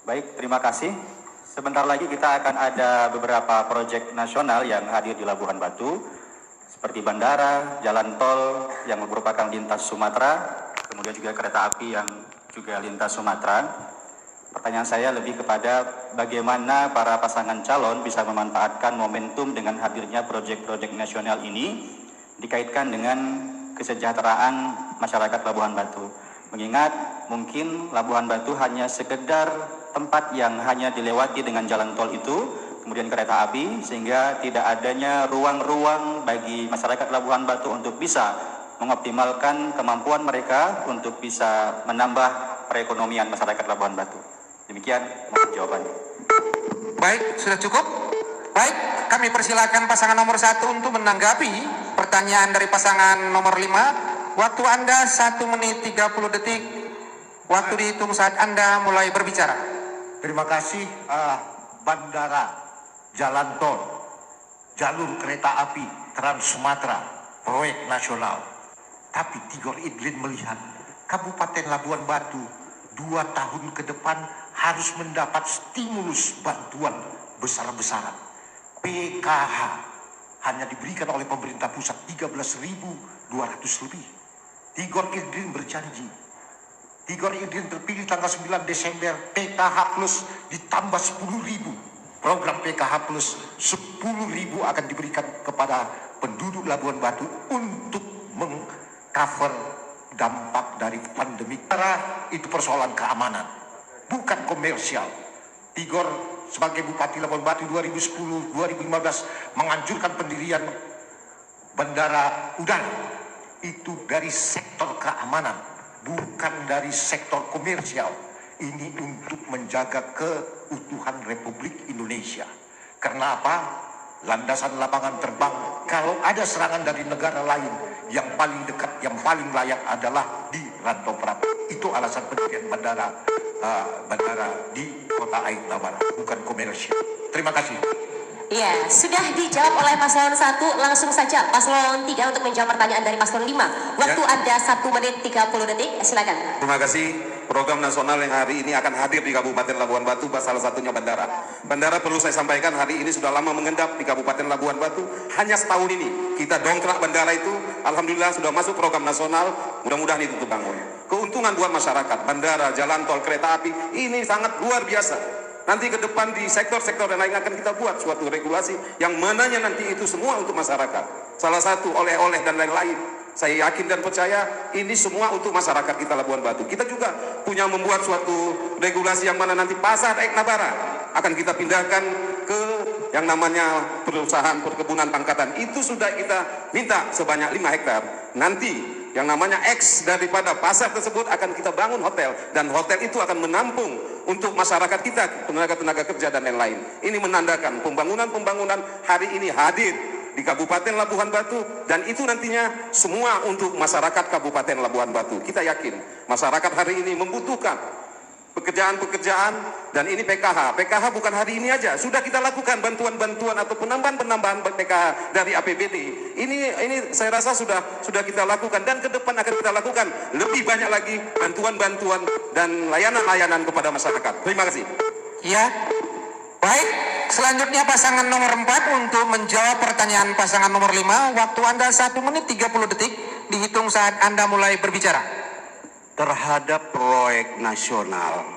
Baik, terima kasih. Sebentar lagi kita akan ada beberapa proyek nasional yang hadir di Labuhan Batu, seperti bandara, jalan tol yang merupakan lintas Sumatera, kemudian juga kereta api yang juga lintas Sumatera. Pertanyaan saya lebih kepada bagaimana para pasangan calon bisa memanfaatkan momentum dengan hadirnya proyek-proyek nasional ini dikaitkan dengan kesejahteraan masyarakat Labuhan Batu. Mengingat mungkin Labuhan Batu hanya sekedar tempat yang hanya dilewati dengan jalan tol itu, kemudian kereta api, sehingga tidak adanya ruang-ruang bagi masyarakat Labuhan Batu untuk bisa mengoptimalkan kemampuan mereka untuk bisa menambah perekonomian masyarakat Labuhan Batu. Demikian mohon jawabannya. Baik, sudah cukup? Baik, kami persilakan pasangan nomor 1 untuk menanggapi pertanyaan dari pasangan nomor 5. Waktu Anda 1 menit 30 detik. Waktu dihitung saat Anda mulai berbicara. Terima kasih. Bandara, jalan tol, jalur kereta api Trans Sumatera, proyek nasional. Tapi Tigor Idrin melihat Kabupaten Labuan Batu 2 tahun ke depan harus mendapat stimulus bantuan besar-besaran. PKH hanya diberikan oleh pemerintah pusat 13.200 lebih. Tigor Idrin berjanji, Tigor Idrin terpilih tanggal 9 Desember, PKH plus ditambah 10.000. Program PKH plus 10.000 akan diberikan kepada penduduk Labuan Batu untuk mengcover dampak dari pandemi. Karena itu persoalan keamanan, bukan komersial. Tigor sebagai Bupati Labuan Batu 2010-2015 menganjurkan pendirian bandara udara. Itu dari sektor keamanan, bukan dari sektor komersial. Ini untuk menjaga keutuhan Republik Indonesia. Karena apa? Landasan lapangan terbang, kalau ada serangan dari negara lain, yang paling dekat, yang paling layak adalah di Rantau Prabu. Itu alasan pendirian bandara di Kota Air Nabara, bukan komersial. Terima kasih. Iya, sudah dijawab oleh paslon 1. Langsung saja paslon 3 untuk menjawab pertanyaan dari paslon 5. Waktu Anda 1 menit 30 detik. Silakan. Terima kasih. Program nasional yang hari ini akan hadir di Kabupaten Labuan Batu, salah satunya bandara. Bandara perlu saya sampaikan hari ini sudah lama mengendap di Kabupaten Labuan Batu. Hanya setahun ini kita dongkrak bandara itu. Alhamdulillah sudah masuk program nasional. Mudah-mudahan itu terbangun. Keuntungan buat masyarakat, bandara, jalan tol, kereta api ini sangat luar biasa. Nanti ke depan di sektor-sektor yang lain akan kita buat suatu regulasi yang mananya nanti itu semua untuk masyarakat. Salah satu oleh-oleh dan lain-lain. Saya yakin dan percaya ini semua untuk masyarakat kita Labuan Batu. Kita juga punya membuat suatu regulasi yang mana nanti pasar Air Nabara akan kita pindahkan ke yang namanya perusahaan perkebunan pangkatan. Itu sudah kita minta sebanyak 5 hektar. Nanti yang namanya X daripada pasar tersebut akan kita bangun hotel. Dan hotel itu akan menampung untuk masyarakat kita, tenaga-tenaga kerja dan lain-lain. Ini menandakan pembangunan-pembangunan hari ini hadir di Kabupaten Labuhan Batu, dan itu nantinya semua untuk masyarakat Kabupaten Labuhan Batu. Kita yakin masyarakat hari ini membutuhkan pekerjaan-pekerjaan, dan ini PKH. PKH bukan hari ini aja, sudah kita lakukan bantuan-bantuan atau penambahan-penambahan PKH dari APBD. Ini saya rasa sudah kita lakukan, dan ke depan akan kita lakukan lebih banyak lagi bantuan-bantuan dan layanan-layanan kepada masyarakat. Terima kasih. Ya, baik. Selanjutnya pasangan nomor 4 untuk menjawab pertanyaan pasangan nomor 5. Waktu Anda 1 menit 30 detik. Dihitung saat Anda mulai berbicara. Terhadap proyek nasional,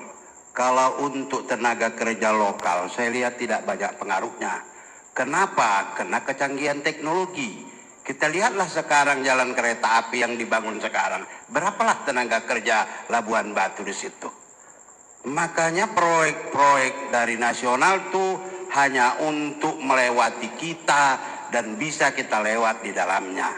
kalau untuk tenaga kerja lokal, saya lihat tidak banyak pengaruhnya. Kenapa? Karena kecanggihan teknologi. Kita lihatlah sekarang jalan kereta api yang dibangun sekarang. Berapalah tenaga kerja Labuan Batu di situ? Makanya proyek-proyek dari nasional tuh hanya untuk melewati kita dan bisa kita lewat di dalamnya.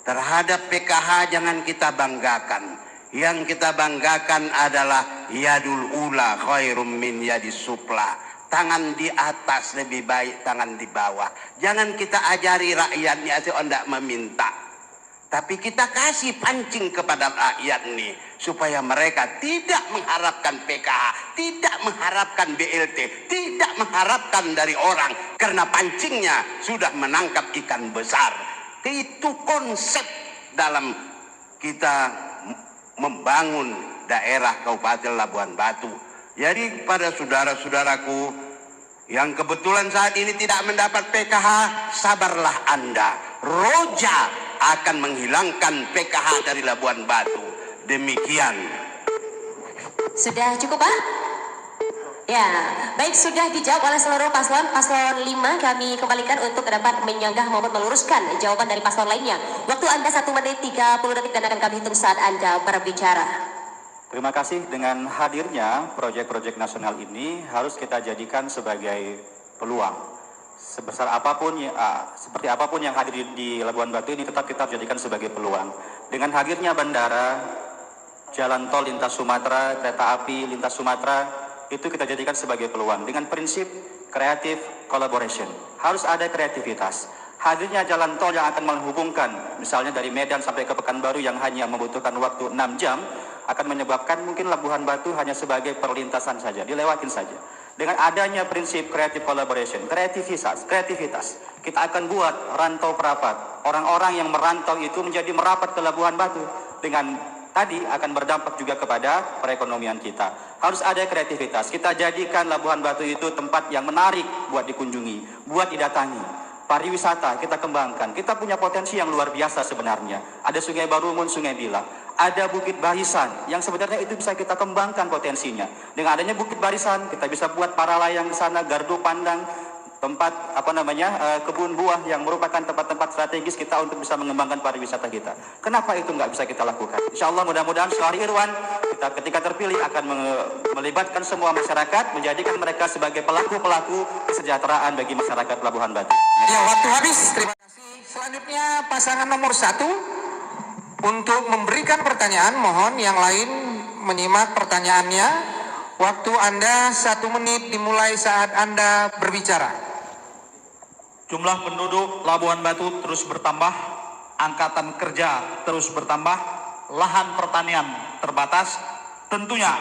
Terhadap PKH jangan kita banggakan. Yang kita banggakan adalah yadul ula khairum min yadis supla. Tangan di atas lebih baik tangan di bawah. Jangan kita ajari rakyatnya asal tidak meminta. Tapi kita kasih pancing kepada rakyat nih, supaya mereka tidak mengharapkan PKH, tidak mengharapkan BLT, tidak mengharapkan dari orang, karena pancingnya sudah menangkap ikan besar. Itu konsep dalam kita membangun daerah Kabupaten Labuan Batu. Jadi pada saudara-saudaraku yang kebetulan saat ini tidak mendapat PKH, sabarlah Anda. Roja akan menghilangkan PKH dari Labuan Batu. Demikian. Sudah cukup, Pak? Ya, baik, sudah dijawab oleh seluruh paslon. Paslon 5 kami kembalikan untuk dapat menyanggah maupun meluruskan jawaban dari paslon lainnya. Waktu Anda 1 menit 30 detik dan akan kami hitung saat Anda berbicara. Terima kasih. Dengan hadirnya proyek-proyek nasional ini harus kita jadikan sebagai peluang. Sebesar apapun, seperti apapun yang hadir di Labuan Batu ini tetap kita jadikan sebagai peluang. Dengan hadirnya bandara, jalan tol lintas Sumatera, kereta api lintas Sumatera, itu kita jadikan sebagai peluang. Dengan prinsip creative collaboration, harus ada kreativitas. Hadirnya jalan tol yang akan menghubungkan, misalnya dari Medan sampai ke Pekanbaru yang hanya membutuhkan waktu 6 jam, akan menyebabkan mungkin Labuan Batu hanya sebagai perlintasan saja, dilewatin saja. Dengan adanya prinsip creative collaboration, kreativitas, kita akan buat rantau perapat. Orang-orang yang merantau itu menjadi merapat ke Labuan Batu. Dengan tadi akan berdampak juga kepada perekonomian kita. Harus ada kreativitas. Kita jadikan Labuan Batu itu tempat yang menarik buat dikunjungi, buat didatangi. Pariwisata kita kembangkan. Kita punya potensi yang luar biasa sebenarnya. Ada Sungai Barumun, Sungai Bila. Ada Bukit Barisan yang sebenarnya itu bisa kita kembangkan potensinya. Dengan adanya Bukit Barisan, kita bisa buat para layang di sana, gardu pandang, tempat kebun buah yang merupakan tempat-tempat strategis kita untuk bisa mengembangkan pariwisata kita. Kenapa itu nggak bisa kita lakukan? Insya Allah mudah-mudahan Syahri Irwan kita ketika terpilih akan melibatkan semua masyarakat, menjadikan mereka sebagai pelaku-pelaku kesejahteraan bagi masyarakat Pelabuhan Batu. Ya, waktu habis. Terima kasih. Selanjutnya pasangan nomor 1 untuk memberikan pertanyaan. Mohon yang lain menyimak pertanyaannya. Waktu Anda 1 menit dimulai saat Anda berbicara. Jumlah penduduk Labuan Batu terus bertambah, angkatan kerja terus bertambah, lahan pertanian terbatas. Tentunya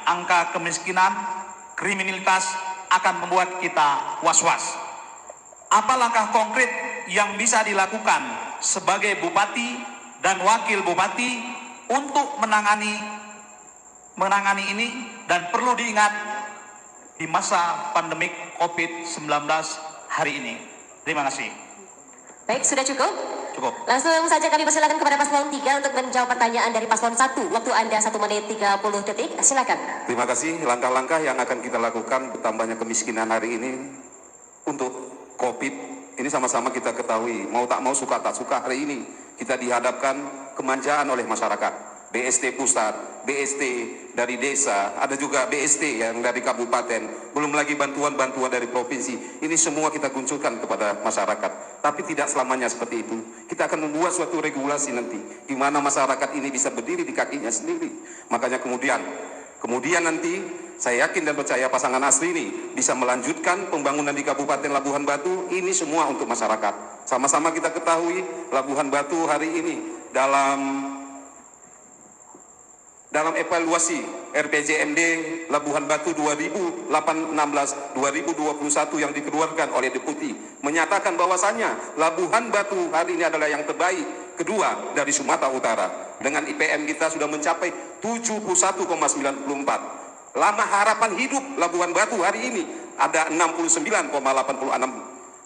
angka kemiskinan, kriminalitas akan membuat kita was-was. Apa langkah konkret yang bisa dilakukan sebagai bupati dan wakil bupati untuk menangani ini, dan perlu diingat di masa pandemik COVID-19 hari ini. Terima kasih. Baik, sudah cukup? Cukup. Langsung saja kami persilakan kepada paslon 3 untuk menjawab pertanyaan dari paslon 1. Waktu Anda 1 menit 30 detik. Silakan. Terima kasih. Langkah-langkah yang akan kita lakukan bertambahnya kemiskinan hari ini untuk COVID ini sama-sama kita ketahui. Mau tak mau, suka tak suka, hari ini kita dihadapkan kemanjaan oleh masyarakat. BST pusat, BST dari desa, ada juga BST yang dari kabupaten, belum lagi bantuan-bantuan dari provinsi. Ini semua kita kunculkan kepada masyarakat. Tapi tidak selamanya seperti itu. Kita akan membuat suatu regulasi nanti, di mana masyarakat ini bisa berdiri di kakinya sendiri. Makanya kemudian nanti saya yakin dan percaya pasangan asli ini bisa melanjutkan pembangunan di Kabupaten Labuhan Batu. Ini semua untuk masyarakat. Sama-sama kita ketahui Labuhan Batu hari ini dalam evaluasi RPJMD Labuhan Batu 2016-2021 yang dikeluarkan oleh Deputi menyatakan bahwasannya Labuhan Batu hari ini adalah yang terbaik kedua dari Sumatera Utara. Dengan IPM kita sudah mencapai 71,94. Lama harapan hidup Labuhan Batu hari ini ada 69,86.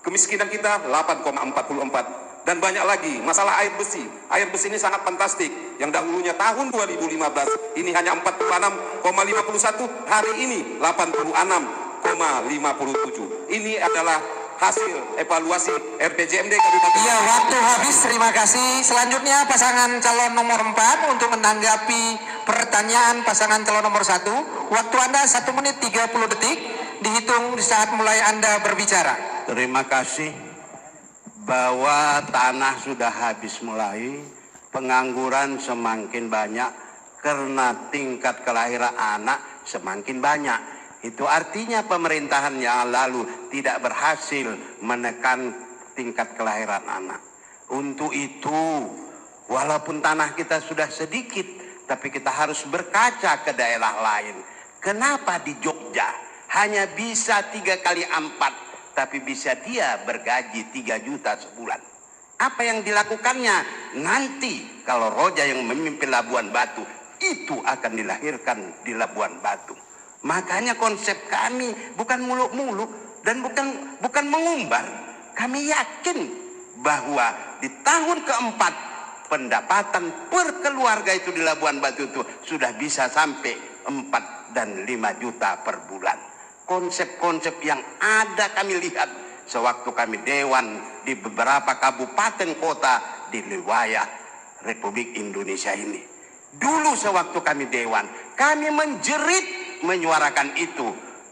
Kemiskinan kita 8,44. Dan banyak lagi masalah air besi. Air besi ini sangat fantastik. Yang dahulunya tahun 2015 ini hanya 46,51, hari ini 86,57. Ini adalah hasil evaluasi RPJMD Kabupaten. Iya, waktu habis. Terima kasih. Selanjutnya pasangan calon nomor 4 untuk menanggapi pertanyaan pasangan calon nomor 1. Waktu Anda 1 menit 30 detik. Dihitung di saat mulai Anda berbicara. Terima kasih. Bahwa tanah sudah habis mulai, pengangguran semakin banyak karena tingkat kelahiran anak semakin banyak. Itu artinya pemerintahan yang lalu tidak berhasil menekan tingkat kelahiran anak. Untuk itu, walaupun tanah kita sudah sedikit, tapi kita harus berkaca ke daerah lain. Kenapa di Jogja hanya bisa 3 kali 4? Tapi bisa dia bergaji 3 juta sebulan. Apa yang dilakukannya? Nanti kalau Roja yang memimpin Labuan Batu, itu akan dilahirkan di Labuan Batu. Makanya konsep kami bukan muluk-muluk dan bukan mengumbar. Kami yakin bahwa di tahun keempat pendapatan per keluarga itu di Labuan Batu itu sudah bisa sampai 4 dan 5 juta per bulan. Konsep-konsep yang ada kami lihat sewaktu kami dewan di beberapa kabupaten kota di wilayah Republik Indonesia ini. Dulu sewaktu kami dewan, kami menjerit menyuarakan itu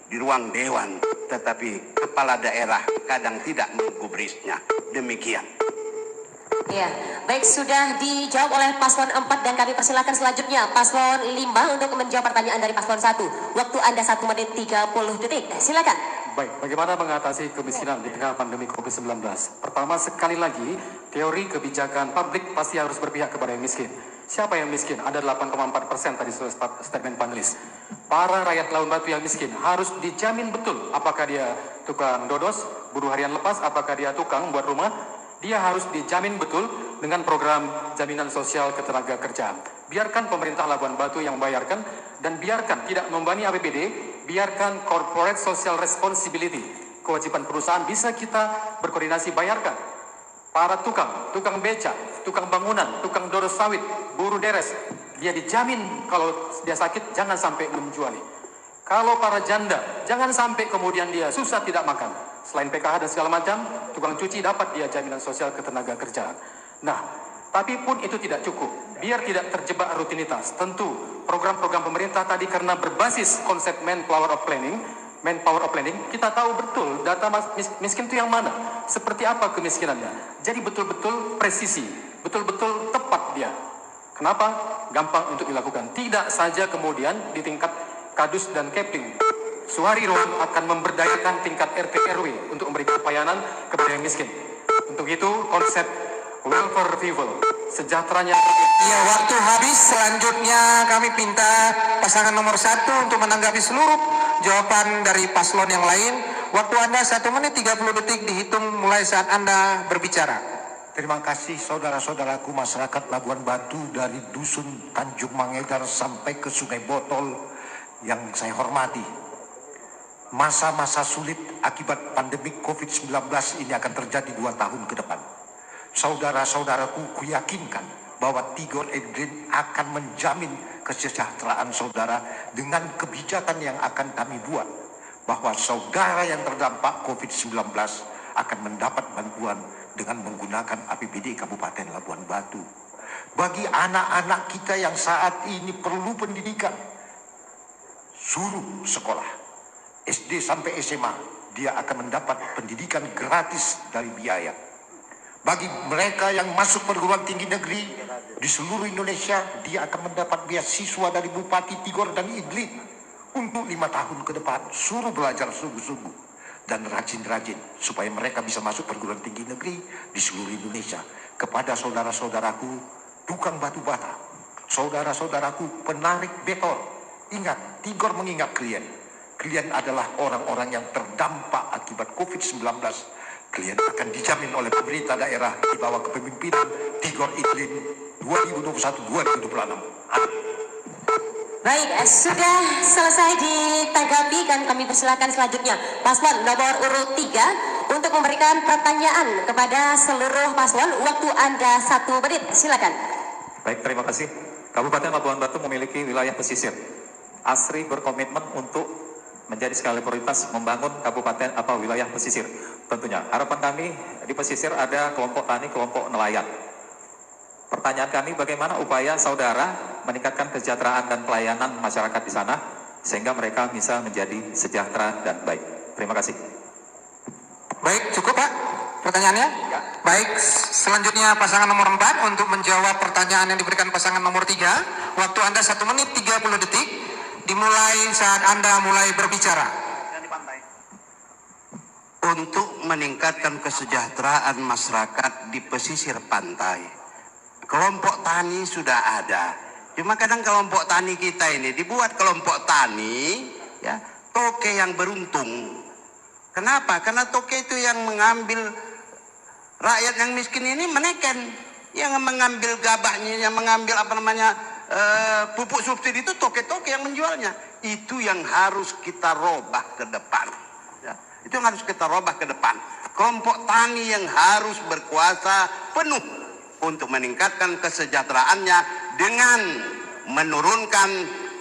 di ruang dewan, tetapi kepala daerah kadang tidak menggubrisnya. Demikian. Ya, baik, sudah dijawab oleh paslon 4 dan kami persilakan selanjutnya paslon 5 untuk menjawab pertanyaan dari paslon 1. Waktu Anda 1 menit 30 detik. Silakan. Baik, bagaimana mengatasi kemiskinan di tengah pandemi COVID-19? Pertama, sekali lagi, teori kebijakan publik pasti harus berpihak kepada yang miskin. Siapa yang miskin? Ada 8,4% tadi sesuai statement panelis. Para rakyat Labuan Batu yang miskin harus dijamin betul apakah dia tukang dodos, buruh harian lepas, apakah dia tukang buat rumah. Dia harus dijamin betul dengan program jaminan sosial ketenaga kerjaan. Biarkan pemerintah Labuan Batu yang membayarkan dan biarkan tidak membebani APBD, biarkan corporate social responsibility, kewajiban perusahaan bisa kita berkoordinasi bayarkan. Para tukang beca, tukang bangunan, tukang doros sawit, buruh deres, dia dijamin kalau dia sakit jangan sampai menjuali. Kalau para janda, jangan sampai kemudian dia susah tidak makan. Selain PKH dan segala macam, tukang cuci dapat dia jaminan sosial ketenaga kerjaan. Nah, tapi pun itu tidak cukup. Biar tidak terjebak rutinitas. Tentu program-program pemerintah tadi karena berbasis konsep manpower of planning, kita tahu betul data miskin itu yang mana, seperti apa kemiskinannya. Jadi betul-betul presisi, betul-betul tepat dia. Kenapa? Gampang untuk dilakukan. Tidak saja kemudian di tingkat Kadus dan Kepling. Suhariro akan memberdayakan tingkat RT RW untuk memberikan pelayanan kepada yang miskin. Untuk itu konsep welfare people, sejahteranya. Ya, waktu habis. Selanjutnya kami minta pasangan nomor 1 untuk menanggapi seluruh jawaban dari paslon yang lain. Waktu Anda 1 menit 30 detik dihitung mulai saat Anda berbicara. Terima kasih saudara-saudaraku masyarakat Labuan Batu dari Dusun Tanjung Mangedar sampai ke Sungai Botol yang saya hormati. Masa-masa sulit akibat pandemi COVID-19 ini akan terjadi 2 tahun ke depan. Saudara-saudaraku, kuyakinkan bahwa Tigor Edrin akan menjamin kesejahteraan saudara dengan kebijakan yang akan kami buat. Bahwa saudara yang terdampak COVID-19 akan mendapat bantuan dengan menggunakan APBD Kabupaten Labuan Batu. Bagi anak-anak kita yang saat ini perlu pendidikan, suruh sekolah. SD sampai SMA, dia akan mendapat pendidikan gratis dari biaya. Bagi mereka yang masuk perguruan tinggi negeri di seluruh Indonesia, dia akan mendapat beasiswa dari Bupati Tigor dan Idlin untuk 5 tahun ke depan. Suruh belajar sungguh-sungguh dan rajin-rajin supaya mereka bisa masuk perguruan tinggi negeri di seluruh Indonesia. Kepada saudara-saudaraku tukang batu bata, saudara-saudaraku penarik beton, ingat, Tigor mengingat kalian. Kalian adalah orang-orang yang terdampak akibat COVID-19. Kalian akan dijamin oleh pemerintah daerah di bawah kepemimpinan Tigor Idlin 2021-2026. Baik, sudah selesai ditanggapi dan kami persilakan selanjutnya paslon nomor urut 3 untuk memberikan pertanyaan kepada seluruh paslon. Waktu Anda 1 menit, silakan. Baik, terima kasih. Kabupaten Labuan Batu memiliki wilayah pesisir. ASRI berkomitmen untuk menjadi skala prioritas membangun kabupaten wilayah pesisir. Tentunya harapan kami di pesisir ada kelompok tani, kelompok nelayan. Pertanyaan kami, bagaimana upaya saudara meningkatkan kesejahteraan dan pelayanan masyarakat di sana sehingga mereka bisa menjadi sejahtera dan baik. Terima kasih. Baik, cukup Pak pertanyaannya? Ya. Baik, selanjutnya pasangan nomor 4 untuk menjawab pertanyaan yang diberikan pasangan nomor 3. Waktu Anda 1 menit 30 detik. Dimulai saat Anda mulai berbicara. Untuk meningkatkan kesejahteraan masyarakat di pesisir pantai, kelompok tani sudah ada. Cuma kadang kelompok tani kita ini dibuat kelompok tani, ya, toke yang beruntung. Kenapa? Karena toke itu yang mengambil rakyat yang miskin ini meneken, yang mengambil gabahnya, yang mengambil pupuk subsidi itu toke-toke yang menjualnya. Itu yang harus kita robah ke depan. Ya, itu yang harus kita robah ke depan. Kelompok tani yang harus berkuasa penuh untuk meningkatkan kesejahteraannya dengan menurunkan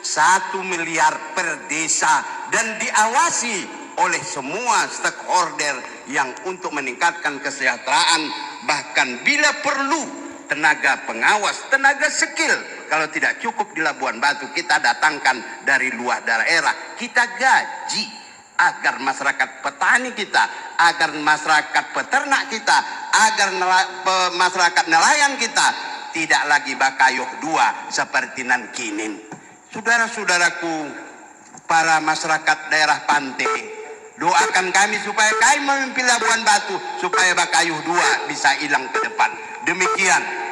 1 miliar per desa dan diawasi oleh semua stakeholder yang untuk meningkatkan kesejahteraan, bahkan bila perlu tenaga pengawas, tenaga skill. Kalau tidak cukup di Labuan Batu, kita datangkan dari luar daerah, kita gaji agar masyarakat petani kita, agar masyarakat peternak kita, agar masyarakat nelayan kita tidak lagi bakayuh dua seperti nan kinin. Saudara-saudaraku, para masyarakat daerah pantai, doakan kami supaya kami memimpin Labuan Batu, supaya bakayuh dua bisa hilang ke depan. Demikian.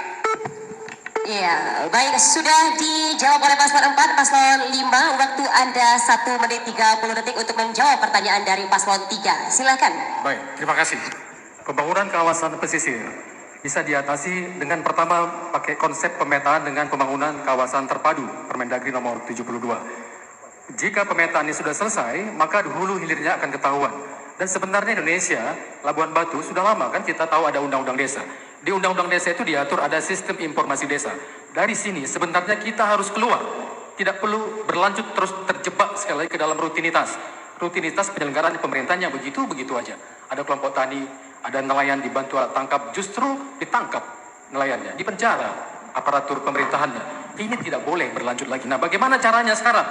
Ya, baik, sudah dijawab oleh paslon 4, paslon 5. Waktu Anda 1 menit 30 detik untuk menjawab pertanyaan dari paslon 3. Silakan. Baik, terima kasih. Pembangunan kawasan pesisir bisa diatasi dengan pertama pakai konsep pemetaan dengan pembangunan kawasan terpadu Permendagri nomor 72. Jika pemetaan ini sudah selesai, maka hulu hilirnya akan ketahuan. Dan sebenarnya Indonesia, Labuan Batu sudah lama kan kita tahu ada undang-undang desa. Di undang-undang desa itu diatur ada sistem informasi desa. Dari sini sebenarnya kita harus keluar. Tidak perlu berlanjut terus terjebak sekali lagi ke dalam rutinitas. Rutinitas penyelenggaraan pemerintahan yang begitu-begitu aja. Ada kelompok tani, ada nelayan dibantu alat tangkap, justru ditangkap nelayannya, dipenjara aparatur pemerintahannya. Ini tidak boleh berlanjut lagi. Nah, bagaimana caranya sekarang?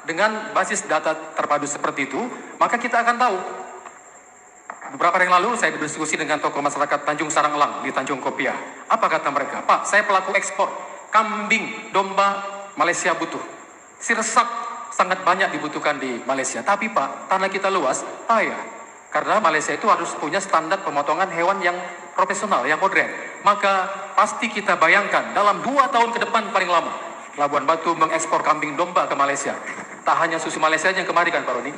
Dengan basis data terpadu seperti itu, maka kita akan tahu. Beberapa hari yang lalu saya berdiskusi dengan tokoh masyarakat Tanjung Sarang Elang di Tanjung Kopiah. Apa kata mereka? Pak, saya pelaku ekspor kambing, domba, Malaysia butuh. Sirsak sangat banyak dibutuhkan di Malaysia. Tapi Pak, tanah kita luas, payah. Karena Malaysia itu harus punya standar pemotongan hewan yang profesional, yang modern. Maka pasti kita bayangkan dalam 2 tahun ke depan paling lama, Labuan Batu mengekspor kambing domba ke Malaysia. Tak hanya susu Malaysia yang kemari kan Pak Roni,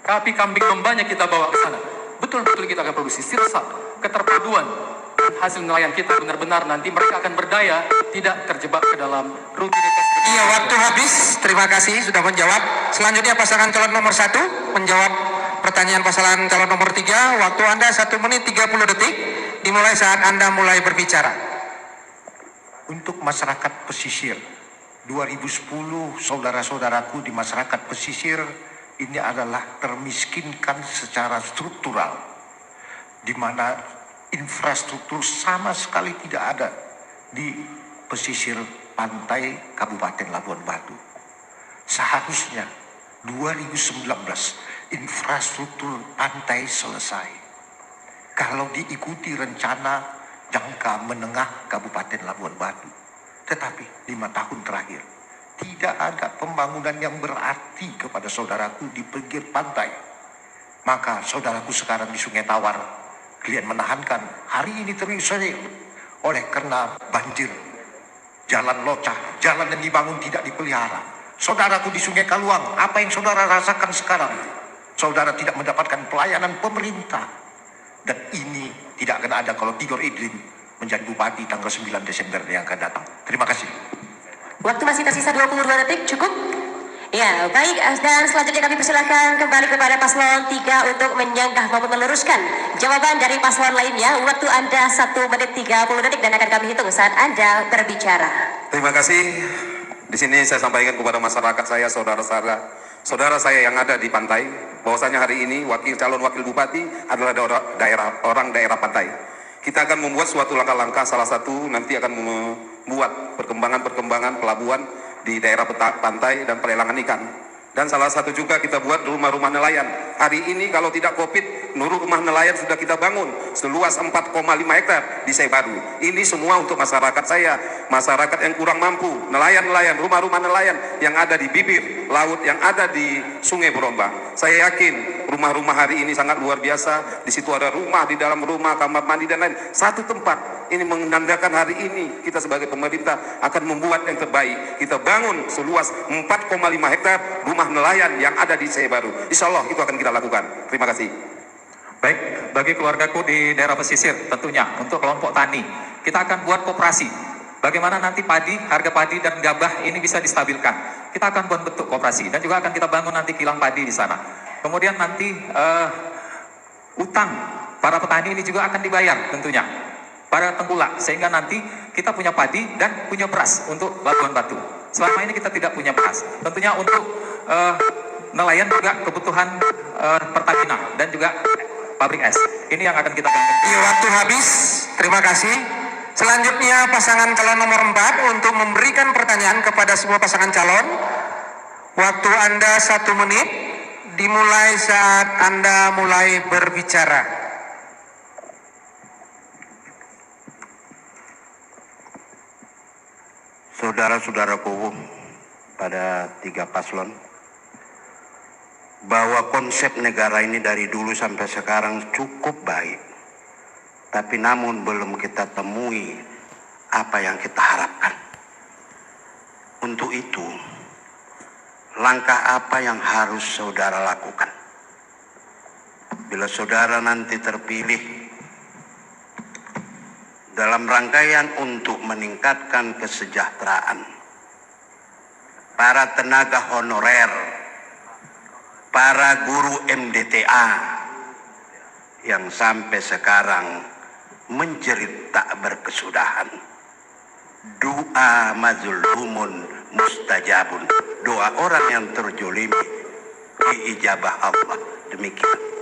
tapi kambing dombanya kita bawa ke sana. Betul-betul kita akan produksi sirsak, keterpaduan hasil nelayan kita benar-benar nanti mereka akan berdaya, tidak terjebak ke dalam rutinitas. Iya, waktu habis. Terima kasih sudah menjawab. Selanjutnya pasangan calon nomor 1 menjawab pertanyaan pasangan calon nomor 3. Waktu Anda 1 menit 30 detik dimulai saat Anda mulai berbicara. Untuk masyarakat pesisir 2010, saudara-saudaraku di masyarakat pesisir ini adalah termiskinkan secara struktural, di mana infrastruktur sama sekali tidak ada di pesisir pantai Kabupaten Labuan Batu. Seharusnya 2019 infrastruktur pantai selesai. Kalau diikuti rencana jangka menengah Kabupaten Labuan Batu. Tetapi 5 tahun terakhir tidak ada pembangunan yang berarti kepada saudaraku di pinggir pantai. Maka saudaraku sekarang di Sungai Tawar, kalian menahankan hari ini terisolir oleh karena banjir. Jalan locah, jalan yang dibangun tidak dipelihara. Saudaraku di Sungai Kaluang, apa yang saudara rasakan sekarang? Saudara tidak mendapatkan pelayanan pemerintah. Dan ini tidak akan ada kalau Tigor Idrin menjadi bupati tanggal 9 Desember yang akan datang. Terima kasih. Waktu masih tersisa 22 detik, cukup? Ya, baik. Dan selanjutnya kami persilakan kembali kepada paslon 3 untuk menyanggah maupun meluruskan jawaban dari paslon lainnya. Waktu Anda 1 menit 30 detik dan akan kami hitung saat Anda berbicara. Terima kasih. Di sini saya sampaikan kepada masyarakat saya, saudara saya yang ada di pantai, bahwasanya hari ini calon wakil bupati adalah orang daerah pantai. Kita akan membuat suatu langkah-langkah, salah satu nanti akan membuat perkembangan pelabuhan di daerah pantai dan pelelangan ikan. Dan salah satu juga kita buat rumah-rumah nelayan. Hari ini kalau tidak COVID, rumah nelayan sudah kita bangun seluas 4,5 hektar di Sebaru. Ini semua untuk masyarakat saya, masyarakat yang kurang mampu, nelayan-nelayan, rumah-rumah nelayan yang ada di bibir laut, yang ada di Sungai Berombang. Saya yakin rumah-rumah hari ini sangat luar biasa. Di situ ada rumah, di dalam rumah, kamar mandi dan lain. Satu tempat. Ini menandakan hari ini kita sebagai pemerintah akan membuat yang terbaik. Kita bangun seluas 4,5 hektar rumah nelayan yang ada di Sebaru. Insya Allah itu akan kita lakukan. Terima kasih. Baik, bagi keluargaku di daerah pesisir tentunya untuk kelompok tani, kita akan buat koperasi. Bagaimana nanti padi, harga padi dan gabah ini bisa distabilkan. kita akan bentuk koperasi dan juga akan kita bangun nanti kilang padi di sana. Kemudian nanti utang para petani ini juga akan dibayar tentunya para tengkulak, sehingga nanti kita punya padi dan punya beras untuk Labuan Batu. Selama ini kita tidak punya beras. Tentunya untuk nelayan juga kebutuhan Pertamina dan juga pabrik es. Ini yang akan kita bangun. Iya, waktu habis. Terima kasih. Selanjutnya pasangan calon nomor 4 untuk memberikan pertanyaan kepada sebuah pasangan calon. Waktu Anda 1 menit dimulai saat Anda mulai berbicara. Saudara-saudaraku pada 3 paslon, bahwa konsep negara ini dari dulu sampai sekarang cukup baik, tapi namun belum kita temui apa yang kita harapkan. Untuk itu, langkah apa yang harus saudara lakukan? Bila saudara nanti terpilih dalam rangkaian untuk meningkatkan kesejahteraan para tenaga honorer, para guru MDTA yang sampai sekarang menjerit tak berkesudahan. Doa mazlumun mustajabun. Doa orang yang terjolimi diijabah Allah. Demikian.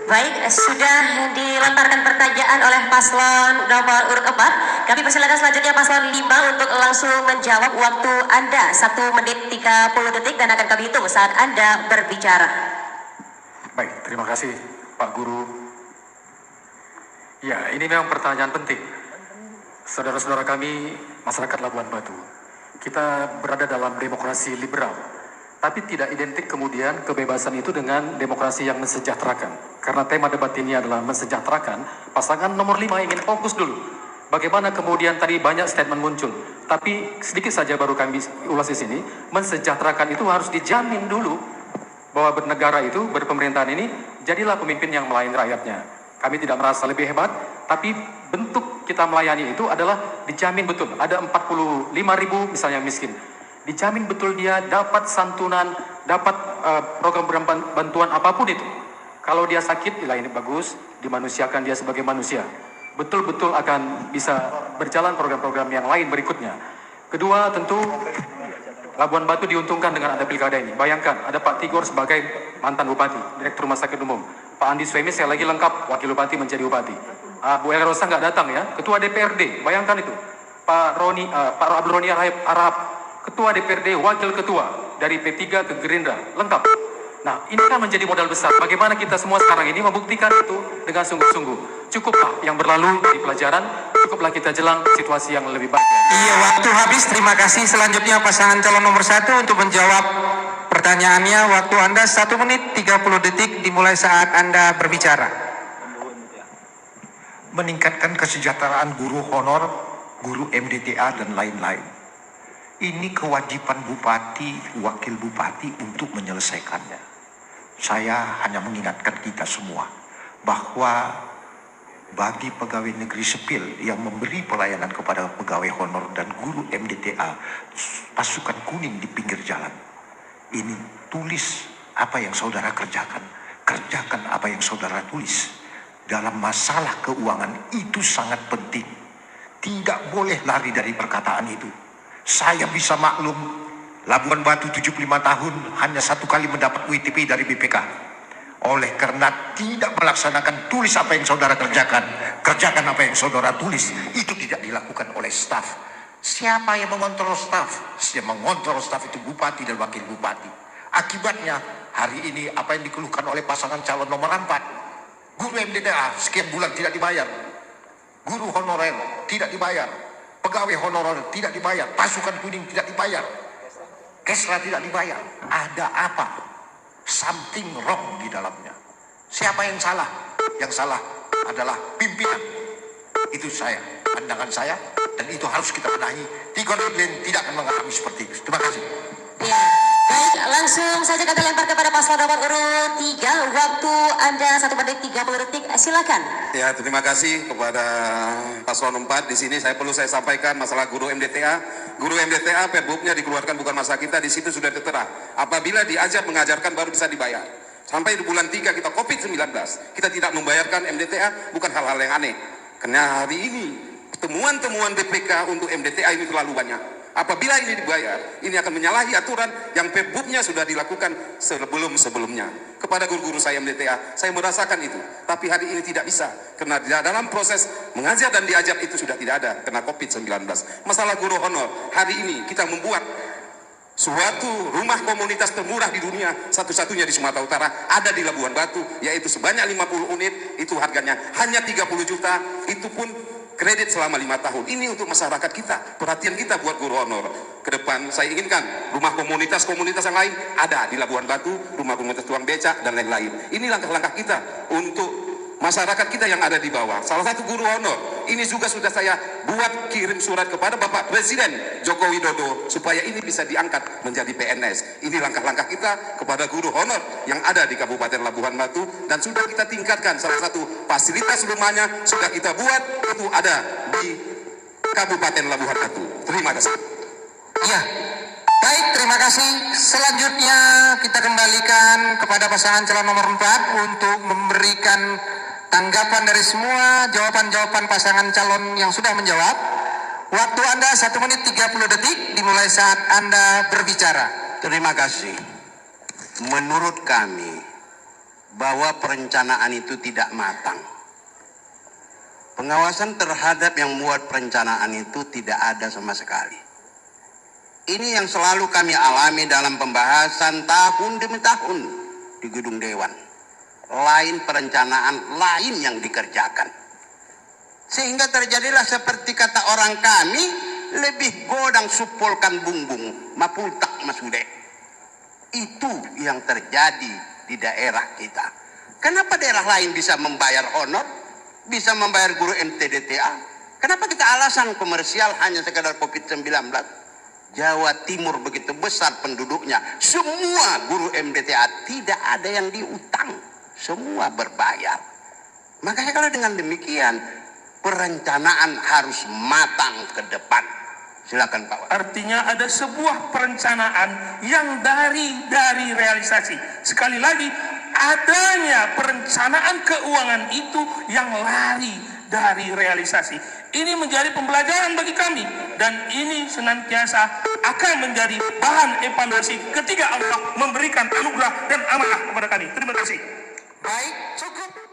Baik, sudah dilemparkan pertanyaan oleh paslon nomor urut 4. Kami persilakan selanjutnya paslon 5 untuk langsung menjawab. Waktu Anda 1 menit 30 detik dan akan kami hitung saat Anda berbicara. Baik, terima kasih Pak Guru. Ya, ini memang pertanyaan penting. Saudara-saudara kami, masyarakat Labuan Batu, kita berada dalam demokrasi liberal, tapi tidak identik kemudian kebebasan itu dengan demokrasi yang mensejahterakan. Karena tema debat ini adalah mensejahterakan, pasangan nomor 5 ingin fokus dulu. Bagaimana kemudian tadi banyak statement muncul, tapi sedikit saja baru kami ulas di sini. Mensejahterakan itu harus dijamin dulu bahwa bernegara itu, berpemerintahan ini, jadilah pemimpin yang melayani rakyatnya. Kami tidak merasa lebih hebat, tapi bentuk kita melayani itu adalah dijamin betul. Ada 45.000 misalnya miskin. Dijamin betul dia dapat santunan, dapat program bantuan apapun itu. Kalau dia sakit, dilayani bagus, dimanusiakan dia sebagai manusia. Betul-betul akan bisa berjalan program-program yang lain berikutnya. Kedua, tentu Labuan Batu diuntungkan dengan ada pilkada ini. Bayangkan, ada Pak Tigor sebagai mantan bupati, direktur rumah sakit umum. Pak Andi Suemi saya lagi lengkap, wakil bupati menjadi bupati. Bu El Rosa nggak datang ya, ketua DPRD, bayangkan itu. Pak Abdul Roni Arab, ketua DPRD, wakil ketua dari P3 ke Gerindra, lengkap. Nah, ini kan menjadi modal besar. Bagaimana kita semua sekarang ini membuktikan itu dengan sungguh-sungguh. Cukuplah yang berlalu di pelajaran, cukuplah kita jelang situasi yang lebih baik. Iya, waktu habis. Terima kasih. Selanjutnya pasangan calon nomor 1 untuk menjawab pertanyaannya. Waktu Anda 1 menit 30 detik dimulai saat Anda berbicara. Meningkatkan kesejahteraan guru honor, guru MDTA, dan lain-lain. Ini kewajiban bupati, wakil bupati untuk menyelesaikannya. Saya hanya mengingatkan kita semua bahwa bagi pegawai negeri sipil yang memberi pelayanan kepada pegawai honor dan guru MDTA, pasukan kuning di pinggir jalan, ini tulis apa yang saudara kerjakan, kerjakan apa yang saudara tulis. Dalam masalah keuangan itu sangat penting. Tidak boleh lari dari perkataan itu. Saya bisa maklum, Labuan Batu 75 tahun hanya 1 kali mendapat UITP dari BPK. Oleh karena tidak melaksanakan tulis apa yang saudara kerjakan, kerjakan apa yang saudara tulis, itu tidak dilakukan oleh staf. Siapa yang mengontrol staf? Yang mengontrol staf itu bupati dan wakil bupati. Akibatnya hari ini apa yang dikeluhkan oleh pasangan calon nomor 4, guru MDTA sekian bulan tidak dibayar, guru honorer tidak dibayar, pegawai honorer tidak dibayar, pasukan kuning tidak dibayar, Kesra tidak dibayar. Ada apa? Something wrong di dalamnya. Siapa yang salah? Yang salah adalah pimpinan. Itu saya, pandangan saya, dan itu harus kita benahi. Tigor Idlin tidak akan mengalami seperti itu. Terima kasih. Ya, baik, langsung saja kami lempar kepada paslon nomor urut 3. Waktu Anda 1 menit 30 detik, silakan. Ya, terima kasih kepada Paslon 4. Di sini saya sampaikan masalah guru MDTA. Guru MDTA Perbuknya dikeluarkan bukan masa kita, di situ sudah tertera. Apabila diajar mengajarkan baru bisa dibayar. Sampai di bulan 3 kita COVID-19, kita tidak membayarkan MDTA, bukan hal-hal yang aneh. Karena hari ini temuan-temuan BPK untuk MDTA ini terlalu banyak. Apabila ini dibayar, ini akan menyalahi aturan yang Perbuknya sudah dilakukan sebelum-sebelumnya. Kepada guru-guru saya MDTA, saya merasakan itu. Tapi hari ini tidak bisa, karena dalam proses mengajar dan diajar itu sudah tidak ada, karena COVID-19. Masalah guru honor, hari ini kita membuat suatu rumah komunitas termurah di dunia, satu-satunya di Sumatera Utara, ada di Labuan Batu, yaitu sebanyak 50 unit, itu harganya hanya 30 juta, itu pun kredit selama 5 tahun. Ini untuk masyarakat kita, perhatian kita buat guru honor. Ke depan saya inginkan rumah komunitas-komunitas yang lain ada di Labuan Batu, rumah komunitas tukang becak dan lain-lain. Ini langkah-langkah kita untuk masyarakat kita yang ada di bawah. Salah satu guru honor, ini juga sudah saya buat kirim surat kepada Bapak Presiden Joko Widodo supaya ini bisa diangkat menjadi PNS. Ini langkah-langkah kita kepada guru honor yang ada di Kabupaten Labuhan Batu, dan sudah kita tingkatkan. Salah satu fasilitas rumahnya sudah kita buat, itu ada di Kabupaten Labuhan Batu. Terima kasih. Ya, baik, terima kasih. Selanjutnya kita kembalikan kepada pasangan calon nomor 4 untuk memberikan tanggapan dari semua jawaban-jawaban pasangan calon yang sudah menjawab. Waktu Anda 1 menit 30 detik dimulai saat Anda berbicara. Terima kasih. Menurut kami bahwa perencanaan itu tidak matang. Pengawasan terhadap yang membuat perencanaan itu tidak ada sama sekali. Ini yang selalu kami alami dalam pembahasan tahun demi tahun di gedung Dewan. Lain perencanaan, lain yang dikerjakan. Sehingga terjadilah seperti kata orang kami, lebih godang supolkan bumbung, mapultak masude. Itu yang terjadi di daerah kita. Kenapa daerah lain bisa membayar honor, bisa membayar guru MTDTA? Kenapa kita alasan komersial hanya sekadar COVID-19? Jawa Timur begitu besar penduduknya, semua guru MDTA tidak ada yang diutang, semua berbayar. Makanya kalau dengan demikian perencanaan harus matang ke depan. Silakan Pak Wali. Artinya ada sebuah perencanaan yang dari realisasi. Sekali lagi, adanya perencanaan keuangan itu yang lari dari realisasi. Ini menjadi pembelajaran bagi kami, dan ini senantiasa akan menjadi bahan evaluasi ketika Allah memberikan anugerah dan amanah kepada kami. Terima kasih. Baik, cukup.